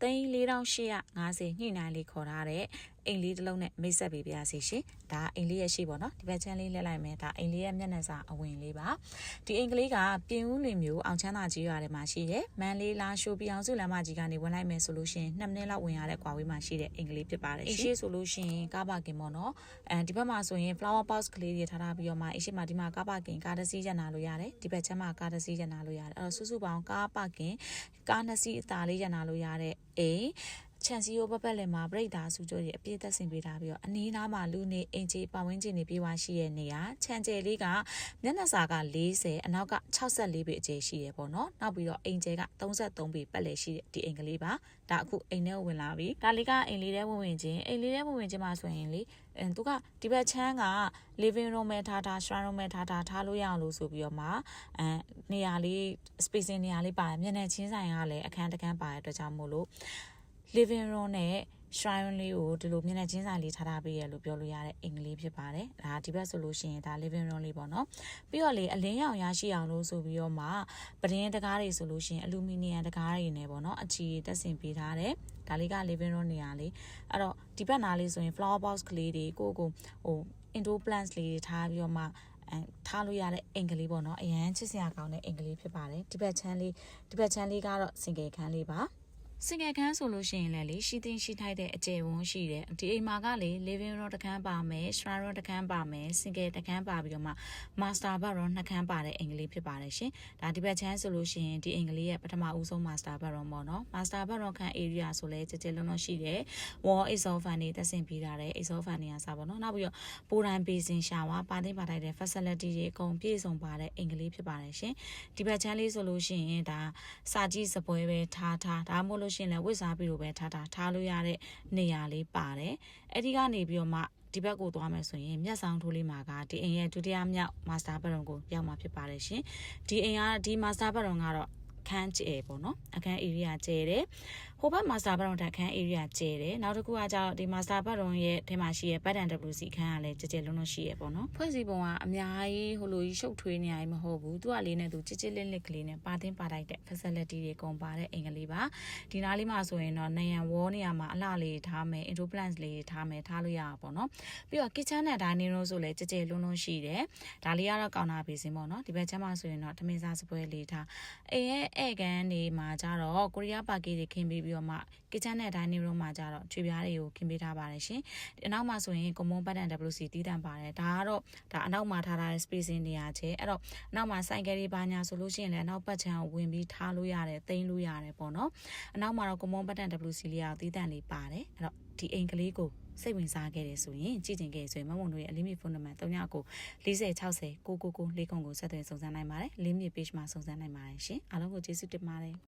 သိန်း4850ညှိနှိုင်းလေးခေါ်ထားတဲ့အိမ်လေးတစ်လုံးနဲ့မိတ်ဆက်ပေးပါစီရှင်ဒါအိမ်လေးရဲ့ရှိပေါ့နော်ဒီဘက်ချမ်းလေးလှည့်လိုက်မယ်ဒါအိမ်လေးရဲ့မျက်နှာစာအဝင်လေးပါဒီအိမ်ကလေးကပြင်ဦးလွင်မျိုးအောင်ချမ်းသာကြီးရွာထဲမှာရှိတယ်မန်လေးလာရှိုးပြောင်စုလမ်းမကြီးကနေဝင်လိုက်မယ်ဆိုလို့ရှိရင်2မိနစ်လောက်ဝင်ရတဲ့ကွာဝေးမှာရှိတဲ့အိမ်ကလေးဖြစ်ပါတယ်အိမ်ရှိဆိုလို့ရှိရင်ကားပါကင်ပေါ့နော်ဒီဘက်မှာဆိုရင် flower box ကလေးတွေထားပြီးတော့မှအိမ်ရှိမှာဒီမှာကားပါကင်ကားတစ်စီးရနာလို့ရတယ်ဒီဘက်ချမ်းမှာကားတစ်စီးရနာလို့ရတယ်အဲ့တော့စုစုပေါင်းကားပါကင်ကား2စီးအသာလေးရနာလို့ရတဲ့အိမ်ချန်စီယိုဘက်လည်းမှာပရိဒါစုကြိုးတွေအပြည့်သက်ဆင်ပေးထားပြီးတော့အနီးနားမှာလူနေအင်ဂျီပတ်ဝန်းကျင်နေပြေးဝရှိရဲ့နေရာချန်ကျယ်လေးကမျက်နှာစာက40အနောက်က64ပေအကျယ်ရှိရပေါ့နော်နောက်ပြီးတော့အင်ဂျီက33ပေပတ်လည်ရှိတဲ့ဒီအိမ်ကလေးပါဒါအခုအိမ်ထဲဝင်လာပြီဒါလေးကအိမ်လေးထဲဝင်ချင်းအိမ်လေးထဲဝင်ချင်းမှာဆိုရင်လေသူကဒီဘက်ချမ်းက living room မဲ့ထား shrine room မဲ့ထားလို့ရအောင်လို့ဆိုပြီးတော့မှနေရာလေး spacing နေရာလေးပါတယ်မျက်နှာချင်းဆိုင်ကလည်းအခန်းတစ်ခန်းပါတဲ့အတွက်ကြောင့်မို့လို့living room နဲ့ shrine လေးကိုဒီလိုမျက်နှာချင်းဆိုင်လေးထားပေးရလို့ပြောလို့ရတဲ့အိမ်ကလေးဖြစ်ပါတယ်။ဒါဒီဘက်ဆိုလို့ရှိရင်ဒါ living room လေးပေါ့နော်။ပြီးတော့လေအလင်းရောင်ရရှိအောင်လို့ဆိုပြီးတော့မှပတင်းတကားတွေဆိုလို့ရှိရင်အလူမီနီယံတကားတွေနဲ့ပေါ့နော်အချီတက်ဆင်ပေးထားတယ်။ဒါလေးက living room နေရာလေး။အဲ့တော့ဒီဘက်နားလေးဆိုရင် flower box ကလေးတွေကိုဟို indoor plants လေးတွေထားပြီးတော့မှထားလို့ရတဲ့အင်္ဂလိပ်ပေါ့နော်အရန်ချစ်စရာကောင်းတဲ့အင်္ဂလိပ်ဖြစ်ပါတယ်ဒီဘက်ချမ်းလေးကတော့ single ခန်းလေးပါစင်ကခန်းဆိုလို့ရှိရင်လည်းလေရှိသိရှိထိုက်တဲ့အကျယ်ဝန်းရှိတယ်ဒီအိမ်မှာကလေ living room တစ်ခန်းပါမယ် shrine room တစ်ခန်းပါမယ် single တစ်ခန်းပါပြီးတော့မှ master bedroom 2ခန်းပါတဲ့အင်္ဂလိပ်ဖြစ်ပါတယ်ရှင်ဒါဒီဘက်ချမ်းဆိုလို့ရှိရင်ဒီအင်္ဂလိပ်ရဲ့ပထမဦးဆုံး master bedroom ပေါ့နော် master bedroom ခန်း area ဆိုလဲကြကြလုံးရှိတယ် wall exhaust fan တွေတက်ဆင်ပေးထားတယ် exhaust fan တွေကစားပေါ့နော်နောက်ပြီးတော့ပိုတိုင်း basin shower ပါသိပါထိုက်တဲ့ facility တွေအကုန်ပြည့်စုံပါတဲ့အင်္ဂလိပ်ဖြစ်ပါတယ်ရှင်ဒီဘက်ချမ်းလေးဆိုလို့ရှိရင်ဒါစာကြည့်စပွဲပဲထားဒါမို့လို့ရှင်လည်းဝစ်စားပြီးတော့ပဲထားလို့ရတဲ့နေရာလေးပါတယ်အဲ့ဒီကနေပြီးတော့မှဒီဘက်ကိုသွားမယ်ဆိုရင်မျက်စောင်းထိုးလေးမှာကဒီအိမ်ရဲ့ဒုတိယမြောက် master bedroom ကိုရောက်မှာဖြစ်ပါတယ်ရှင်ဒီအိမ်ကဒီ master bedroom ကတော့ခန်းကျဲပေါ့နော်အခန်း area ကျဲတယ်ဟိုဘက် master bedroom တက်ခန်း area ကျဲတယ်နောက်တစ်ခုကကျတော့ဒီ master bedroom ရဲ့ထဲမှာရှိရဲ့ bed and WC ခန်းကလည်းကြဲလုံးရှိရဲ့ပေါ့နော်ဖွဲ့စည်းပုံကအများကြီးဟိုလိုကြီးရှုပ်ထွေးနေရမဟုတ်ဘူးသူကလေးနဲ့သူကြဲလစ်ကလေးနဲ့ပါတင်ပါတိုက်တဲ့ facility တွေကုန်ပါတဲ့အင်္ဂလိပ်ပါဒီနားလေးမှာဆိုရင်တော့နယံဝေါ်နေရာမှာအလှလေးထားမယ် indoor plants လေးထားမယ်ထားလို့ရပါပေါ့နော်ပြီးတော့ kitchen နဲ့ dining room ဆိုလည်းကြဲလုံးရှိတယ်ဒါလေးကတော့ကောင်တာပေးစင်းပေါ့နော်ဒီဘက်ချမ်းမှာဆိုရင်တော့ထမင်းစားစပွဲလေးထားအိမ်ရဲ့ဧကန်နေမှာကြတော့ကိုရီးယားပါကီတွေခင်းပြီးတော့မှ kitchen နဲ့ dining room မှာကြတော့ချွေပြားတွေကိုခင်းပေးထားပါတယ်ရှင်ဒီအနောက်မှာဆိုရင် common bed and WC တီးတန့်ပါတယ်ဒါကတော့ဒါအနောက်မှာထားတဲ့ spacing နေရာချဲအဲ့တော့အနောက်မှာဆိုင်ကယ်တွေပါညာဆိုလို့ရှိရင်လည်းအနောက်ပတ်ချမ်းကိုဝင်ပြီးထားလို့ရတယ်သိမ်းလို့ရတယ်ပေါ့နော်အနောက်မှာတော့ common bed and WC လေးကတီးတန့်လေးပါတယ်အဲ့တော့ဒီအိမ်ကလေးကိုစိတ်ဝင်စားခဲ့တယ်ဆိုရင်ကြည့်တင်ခဲ့ဆိုရင်မမုံတို့ရဲ့အလင်းမြဖုန်းနံပါတ်39 4060 999 4 ကိုဆက်သွယ်စုံစမ်းနိုင်ပါတယ်လင်းမြ page မှာစုံစမ်းနိုင်ပါတယ်ရှင်အားလုံးကိုကျေးဇူးတင်ပါတယ်